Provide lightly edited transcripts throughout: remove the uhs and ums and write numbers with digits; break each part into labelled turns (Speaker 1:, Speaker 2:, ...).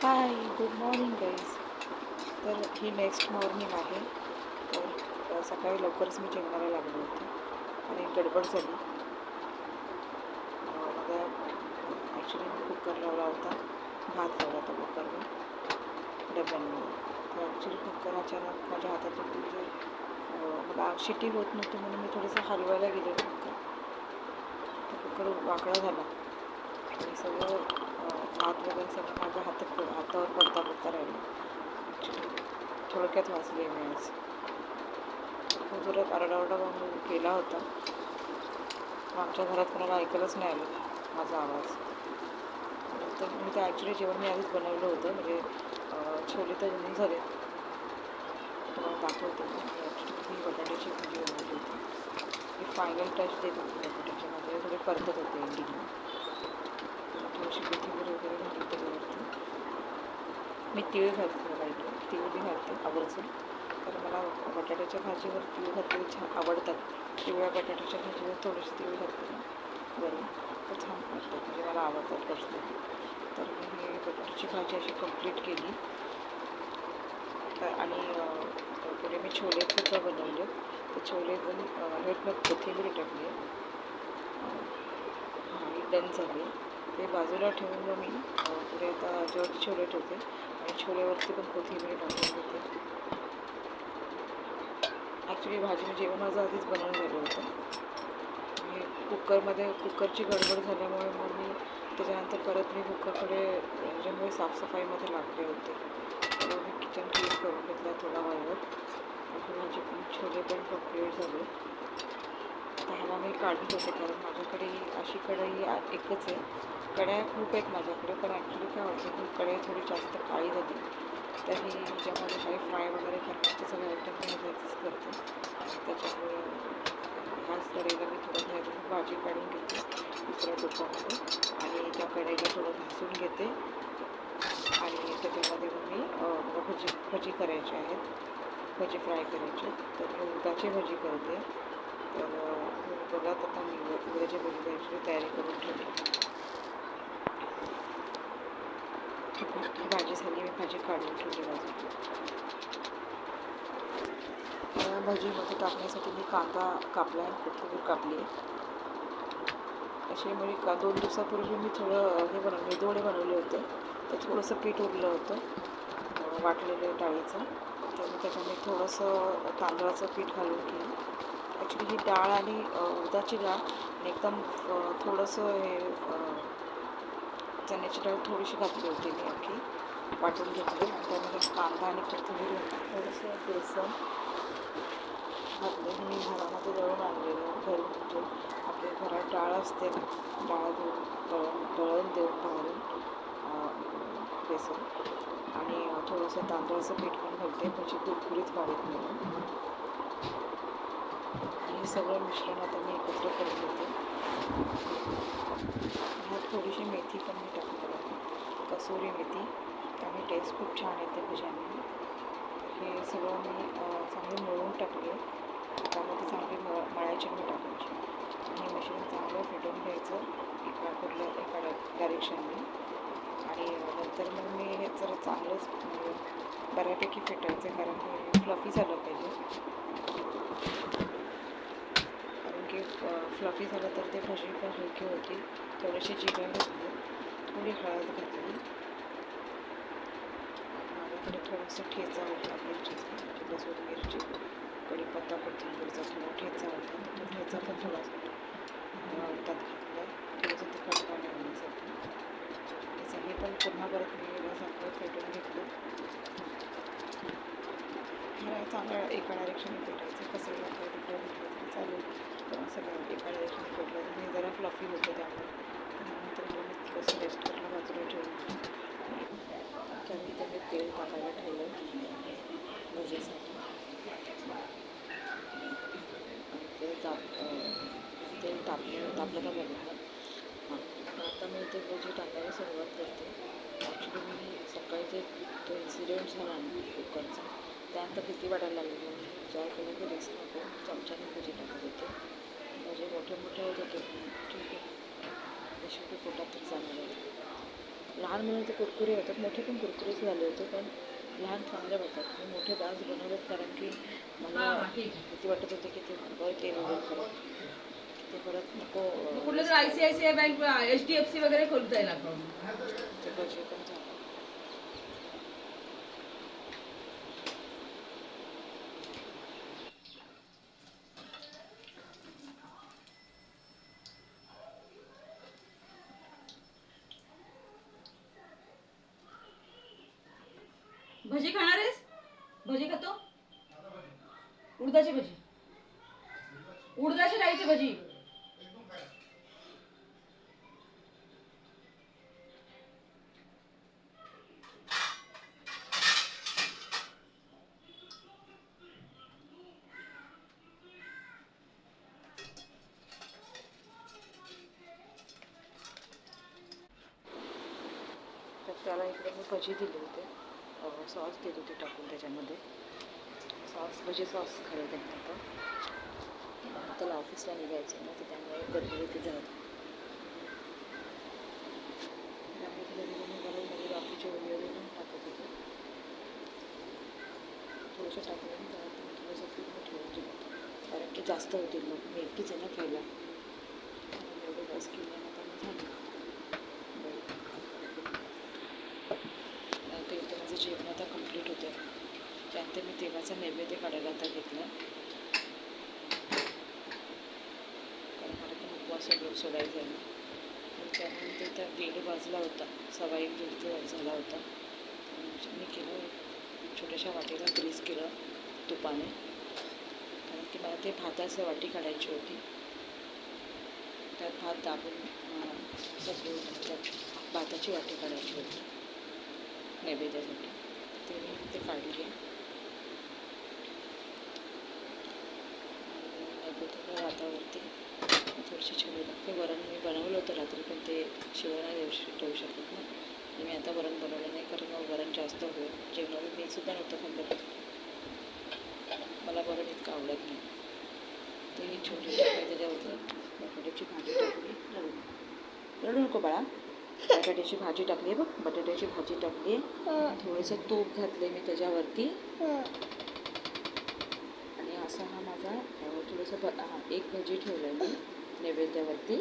Speaker 1: हाय, good morning guys. तर ही next morning आहे. तर सकाळी लवकरच मी जेवणाला लागले होते आणि गडबड झाली. मला ॲक्च्युली मी कुकर लावला होता, भात लावला होता कुकरवर डब्यांमध्ये. तर ॲक्च्युली कुकर अचानक माझ्या हातातून म्हणजे मला शिटी होत नव्हती म्हणून मी थोडंसं हलवायला गेले कुकर. तर कुकर वाकडा झाला आणि सगळं भात वगैरे सगळं माझ्या हातावर पडता पडता राहिलं. ॲक्च्युली थोडक्यात वाचले मी आज. खूप जोरात आरडाओरडा केला होता. आमच्या घरात कोणाला ऐकायलाच नाही आलं माझा आवाज. नंतर मी तर ॲक्च्युली जेवण मी आधीच बनवलं होतं, म्हणजे छोले तर बनवून झाले. तुम्हाला दाखवते मी. ॲक्च्युली मी बटाट्याची भाजी बनवली होती. मी फायनल टच देत होते बटाट्याच्या भाजीला, थोडे परतत होते एंडिंगला. थोडीशी कोथिंबीर वगैरे घालून त्याच्यावरती मी तीळ घालते. मला तीळ बी घालते आवर्जून. तर मला बटाट्याच्या भाजीवर तीळ घातलेली छान आवडतात. पिवळ्या बटाट्याच्या भाजीवर थोडीशी तीळ घातली ना वरून तर छान वाटतात, म्हणजे मला आवडतात पर्सनली. तर मी ही बटाट्याची भाजी अशी कंप्लीट केली. तर आणि पुढे मी छोलेसुद्धा बनवले. तर छोले पण ह्यात मग कोथिंबीर टाकली. ही डन झाली. ते बाजूला ठेवून मग मी पुढे आता जेवढे छोले ठेवते आणि छोल्यावरती पण कोथिंबीर टाकून घेते. ॲक्च्युली भाजी जेवण माझं आधीच बनवून झालं होतं. मी कुकरची गडबड झाल्यामुळे मग मी त्याच्यानंतर परत मी कुकरकडे त्याच्यामुळे साफसफाईमध्ये लागले होते. तर मी किचन क्लीन करून घेतला थोडा वेळावर. भाजी पण छोले पण कंप्लीट झाले. आता ह्याला मी काढत होते कारण माझ्याकडे अशी कढई एकच आहे. कढया खूप आहेत माझ्याकडे, पण ॲक्च्युली काय होतं की कढई थोडी जास्त काळी झाली. तर ही ज्यामध्ये काही फ्राय वगैरे करण्याचे सगळे आयटम मी ह्याच्यातच करते. त्याच्यामुळे ह्याच कढईला मी थोडं ह्यातून भाजी काढून घेते दुसऱ्या टोपामध्ये आणि त्या कढईला थोडं घासून घेते आणि त्याच्यामध्ये मग मी भजी करायची आहेत. भजी फ्राय करायची. तर मी उडदाची भजी करते. तर बघा आता मी उडदाची भजी करायची तयारी करून ठेवली. ही भाजी झाली, मी भाजी काढून ठेवली बाजूला. भजीमध्ये टाकण्यासाठी मी कांदा कापला आहे, कोथिंबीर कापली आहे. असे म्हणजे 2 दिवसापूर्वी मी थोडं मेदूवडे बनवले होते. तर थोडंसं पीठ उरलं होतं वाटलेलं डाळीचं. तर मी त्याच्यामध्ये थोडंसं तांदळाचं पीठ घालून केलं. ॲक्च्युली ही डाळ आणि उडदाची डाळ आणि एकदम थोडंसं हे चण्याची डाळ थोडीशी घातली होती मी अख्खी वाटून घेतली आणि त्यामध्ये कांदा आणि कोथिंबीर थोडंसं बेसन घातलं. मी घरामध्ये दळून आणलेलं घरून, म्हणजे आपल्या घरात डाळ असते ना, डाळ दळण देऊन बाहेरून बेसन आणि थोडंसं तांदळाचं पीठ पण घालते म्हणजे कुरकुरीत व्हावेत म्हणून. आणि हे सगळं मिश्रण आता मी एकत्र करून घेते. ह्यात थोडीशी मेथी पण मी टाकणार आहे, कसुरी मेथी. त्यामुळे टेस्ट खूप छान येते भज्यांना. हे सगळं मी चांगले मळून टाकले. त्यामध्ये चांगली मळायची मी टाकायची आणि हे मिश्रण चांगलं फेटून घ्यायचं एका डायरेक्शनने. आणि नंतर मग मी हे जरा चांगलंच म्हणजे बऱ्यापैकी फेटायचं, कारण हे फ्लफी झालं पाहिजे. कारण की फ्लफी झालं तर ते भजी पण हलकी होती. थोडीशी जिरं घातली, थोडी हळद घातली. माझ्याकडे थोडासा ठेचा होता मिरचीचा, लसूण मिरची कढीपत्ता कोथिंबीरचा थोडा ठेचा होता. तो ठेचा पण थोडासा त्यात घातला, थोडंसं तिखटपणा येण्यासाठी. हे पण पुन्हा परत मी चांगलं फेटून घेतलं. ह्याला चांगलं एका डायरेक्शनने फेटायचं, कसं लागतं तिकडं घेतलं तरी चालेल, पण असं एका डायरेक्शनने फेटलं तर हे जरा फ्लफी होतं. त्यानंतर मी थोडंसं रेस्ट करायला बाजूला ठेवून त्यानंतर मी तेल टाकायला ठेवलं भजीसाठी. तेल तापलं का बघितलं. हां, आता मी ते भजी टाकायला सुरुवात करते. ॲक्च्युली मी सकाळी तो इन्सिडेंट झाला ना कुकरचा, त्यानंतर भीती वाटायला लागली. विचार केला की रिस्क नको, चमच्याने भजी टाकत होते. भजी मोठे मोठे होत होते, ठीक आहे, शेवटी पोटात तर जाणार होते. लहान मुलं ते कुरकुरे होतात, मोठे पण कुरकुरेच झाले होते, पण लहान चांगले होतात. मी मोठे बाज बनवलेत कारण की मला भीती वाटत होते की ते मागं तेल वगैरे परत ते परत नको.
Speaker 2: कुठलं तर ICICI बँक HDFC वगैरे खोलता येईल अकाउंट.
Speaker 1: ते भजी पण झालं.
Speaker 2: भजी खाणार आहेस? भजी खातो? उडदाची भजी, उडदाची डाळीची भजी.
Speaker 1: तर त्याला इकडे मी भजी दिले होते, सॉस देत होते टाकून त्याच्यामध्ये. भजी सॉस खाल्लं त्यांनी. आता त्याला ऑफिसला निघायचं ना, तर त्यामुळे गर्दी झालं. त्यामुळे मी बाकीचे वगैरे पण टाकत होते. थोडंसं टाकलं त्यात थोडंसं पीठ ठेवून दिलं कारण की जास्त होतील. मग मी एकटीच आहे ना खायला, एवढं बस केल्यानंतर झालं. ते इथं माझं जेवण आता कंप्लीट होते. त्यानंतर मी तेव्हाचा नैवेद्य काढायला आता घेतला, कारण मला पण उपवास वगैरे सोडायचा आहे. त्यानंतर त्या गेली बाजूला होता, 1:15 झाला होता. मी केलं छोट्याशा वाटीला ग्रीस केलं तुपाने, कारण की मला ते भाताचं वाटी काढायची होती. त्यात भात दाबून त्यात भाताची वाटी काढायची होती नैवेद्यासाठी. ते मी ते काढली. नैवेद्याच्या भातावरती थोडीशी छोले टाकते. वरण मी बनवलं होतं रात्री, पण ते शिवाय नाही ठेवू शकत ना. मी आता वरण बनवलं नाही, कारण मग वरण जास्त होईल. जेवणाला मी सुद्धा नव्हतं खाल्लं, मला वरण इतकं आवडत नाही. ते मी छोटी टाकली त्याच्यावरती बटाट्याची भाजी टाकली. रडू नको बाळा. बटाट्याची भाजी टाकली आहे बघ, बटाट्याची भाजी टाकली आहे. थोडंसं तूप घातलं मी त्याच्यावरती. आणि असा हा माझा थोडंसं एक भजी ठेवलं मी नैवेद्यावरती.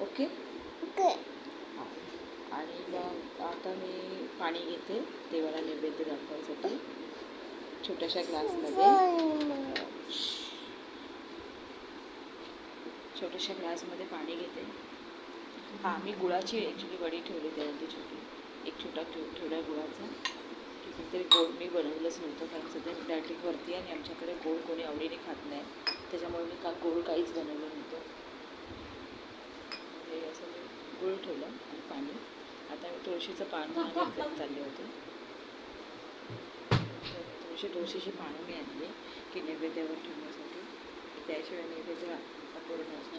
Speaker 1: ओके. हां. आणि मग आता मी पाणी घेते देवाला नैवेद्य दाखवायसाठी छोट्याशा ग्लासमध्ये पाणी घेते. हां, मी गुळाची ॲक्च्युली वडी ठेवली त्यावरती छोटी, एक छोटा ठेवला गुळाचा. तरी गोड मी बनवलंच नव्हतं, कारण सध्या मी डायटिंगवरती आहे आणि आमच्याकडे गोड कोणी आवडीने खात नाही, त्याच्यामुळे मी गोड काहीच बनवलं नव्हतं. हे असं मी गुळ ठेवलं आणि पाणी. आता मी तुळशीचं पान चालले होते. तुळशीची पानं मी आणली की नैवेद्यावर ठेवण्यासाठी, त्याशिवाय नैवेद्य अपूर्ण असतो.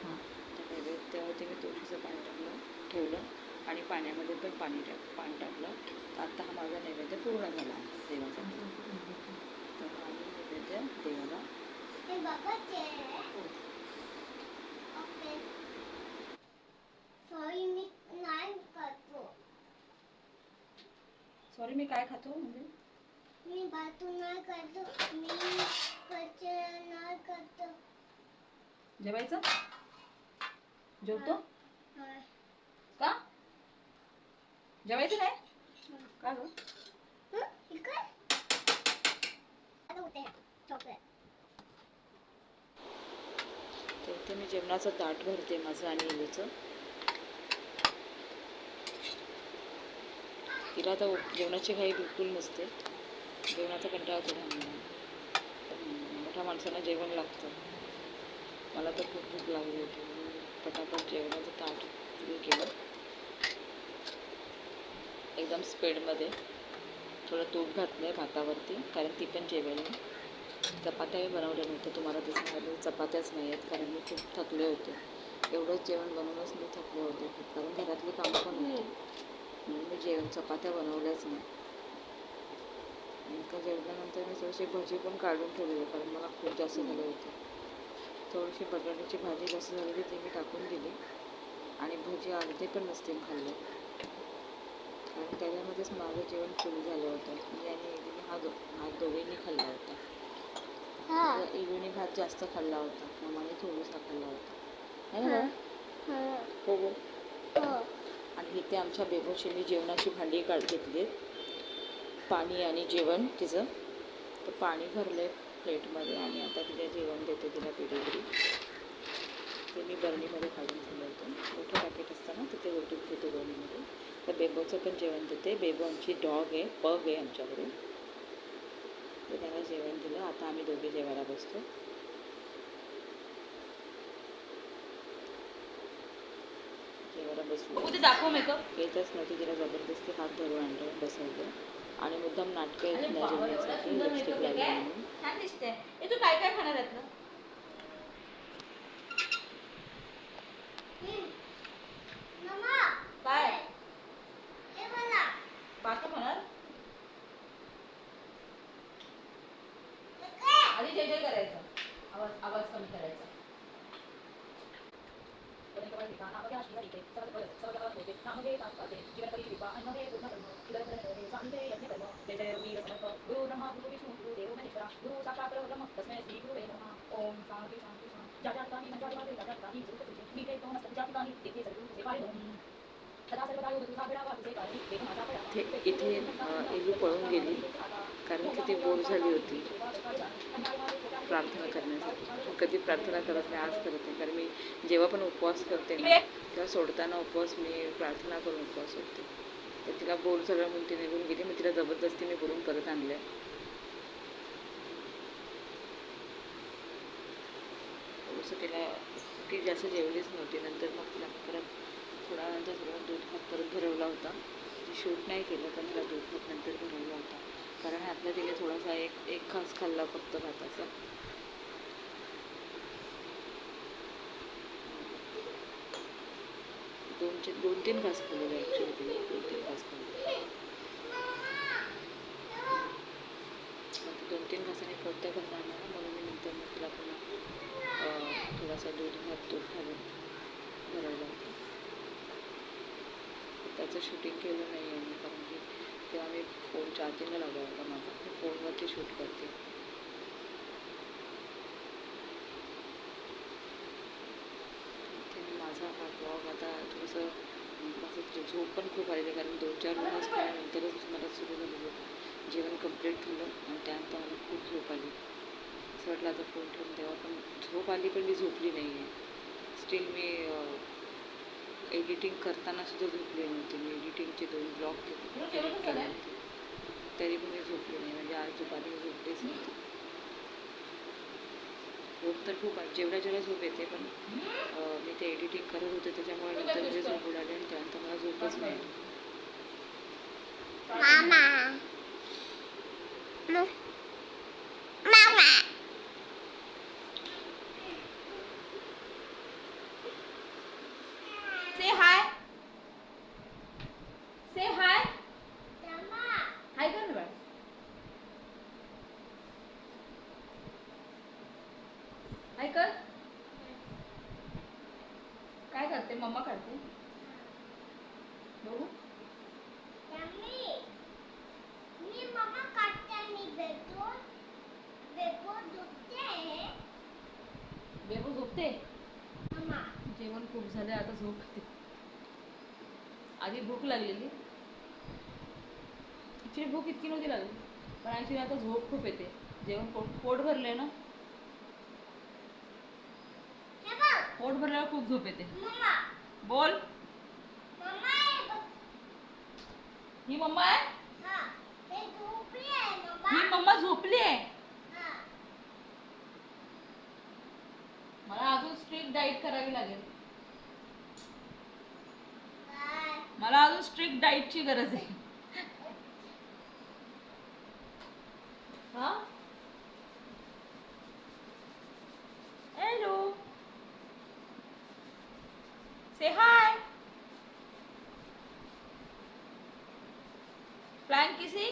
Speaker 1: हां, तर नैवेद्यावरती मी तुळशीचं पान ठेवलं आणि पाण्यामध्ये पण पाणी टाकलं. तर आत्ता हा माझा नैवेद्य पूर्ण झाला देवाचा. तर आम्ही नैवेद्य देवाला सॉरी मी काय खातो म्हणजे
Speaker 2: मी भात नाही खातो, मी कच्चे नाही खातो. जेवायचं? जेवतो? का? जेवायचं काय? का गं?
Speaker 1: तर इथे मी जेवणाचं ताट भरते माझं आणि इलेचं. तिला तर जेवणाची काही बिलकुल नसते, जेवणाचा कंटाळा थोडा. मोठ्या माणसांना जेवण लागतं. मला तर खूप भूक लागली होती, पटापट जेवणाचं ताट फुल केलं एकदम स्पीडमध्ये. थोडं तूप घातलं आहे भातावरती, कारण ती पण जेवेल. चपात्याही बनवल्या नव्हत्या, तुम्हाला दिसणार चपात्याच नाही आहेत, कारण मी खूप थकले होते. एवढंच जेवण बनवूनच मी थकले होते खूप, कारण घरातली कामं पण होती, म्हणून मी चपात्या बनवल्याच नाही. नंतर जेवल्यानंतर मी थोडीशी भजी पण काढून ठेवली, कारण मला खूप जास्त झाले होते. थोडीशी बटाट्याची भाजी जास्त झालेली ती मी टाकून दिली आणि भजी अर्धे पण नसतील खाल्ले, कारण त्याच्यामध्येच माझं जेवण फुल झालं होतं. मी आणि इडीने भात दोघींनी खाल्ला होता. इडीने भात जास्त खाल्ला होता, मामाने थोडासा खाल्ला होता, है ना? हो हो. आणि इथे आमच्या बेबोची मी जेवणाची भांडी घेतली, पाणी आणि जेवण तिचं. तर पाणी भरले प्लेटमध्ये आणि आता तिला जेवण देते, तिला पेडीगिरी. ते मी बरणीमध्ये काढून ठेवलं होतं, मोठं पॅकेट असतं ना, तर ते ओतून ठेवते बरणीमध्ये. तर बेबोचं पण जेवण देते. बेबो आमची डॉग आहे, पग आहे आमच्याकडे. तर त्याला जेवण दिलं. आता आम्ही दोघे जेवायला बसतो. जेवायला बसलो.
Speaker 2: दाखव मेकअप.
Speaker 1: येतच नव्हती, तिला जबरदस्ती हात धरून आणलं, बसवलं आणि मुद्दाम नाटकं येत नाही जेवण्यासाठी, लिपस्टिक लागली म्हणून.
Speaker 2: छान दिसते. तू काय काय खाणार यातलं? काय बाकी होणार? आधी जय जय करायचं, आवाज कमी करायचा.
Speaker 1: इथे एलू पळून गेली, कारण की ती बोर झाली होती प्रार्थना करण्यासाठी. कधी प्रार्थना करत नाही, आज करत नाही, कारण मी जेव्हा पण उपवास करते ना, तेव्हा सोडताना उपवास मी प्रार्थना करून उपवास सोडते. तर तिला बोर झालं म्हणून ती निघून गेली. मग तिला जबरदस्ती मी बोलून परत आणलं. थोडंसं तिला, ती जास्त जेवलीच नव्हती. नंतर मग तिला परत थोडा नंतर थोडं दूध भात परत भरवला होता. शूट नाही केलं, पण मला दूध भात नंतर भरवला होता, कारण ह्यातला तिने थोडासा एक घास खाल्ला फक्त भाताचा. दोन तीन घास खाल्लेले ॲक्च्युली तिने, 2-3 घास खाल्ले. 2-3 घासाने कोणत्या घालणार ना, म्हणून मी नंतर मग तिला पुन्हा थोडासा दूध घालून भरवला होता. त्याचं शूटिंग केलं नाही आहे मी, कारण की तेव्हा मी फोन चार्जिंगला लावला होता माझा. मी फोनवरती शूट करते. इथे माझा हा ब्लॉग आता थोडंसं, माझं झोप पण खूप आलेली, कारण 2-4 तास खाल्यानंतरच मला सुरू झालेलं होतं. जेवण कंप्लीट झालं आणि त्यानंतर मला खूप झोप आली. असं वाटलं आता फोन ठेवून, तेव्हा पण झोप आली, पण मी झोपली नाही आहे. स्टील मी एडिटिंग करताना सुद्धा झोपली नव्हती. मी एडिटिंगचे 2 ब्लॉग एडिट केले होते, तरी पण मी झोपली नाही. म्हणजे आज दुपारी मी झोपलीच नव्हती. झोप तर खूप आहे, जेवढ्या झोप येते, पण मी ते एडिटिंग करत होते त्याच्यामुळे नंतर म्हणजे झोप उडाली आणि त्यानंतर मला झोपच नाही.
Speaker 2: Say hi. Say hi. Hi कर ना बाळ. Hi कर. काय करते? मम्मा करते. बघू. बेबू झोपते. जेवण खूप झाले, आता झोपते. आधी भूक लागलेली, ॲक्च्युली भूक इतकी नव्हती लागली, पण ॲक्च्युली आता झोप खूप येते. जेवण पोट भरले ना, पोट भरल्यावर खूप झोप येते. बोल. ही मम्मा आहे. ही मम्मा झोपली आहे. मला अजून स्ट्रिक्ट डाईट करावी लागेल. मला अजून स्ट्रिक्ट डाईटची गरज आहे. हा, हॅलो, से हाय. प्लॅन किसी.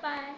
Speaker 2: बाय.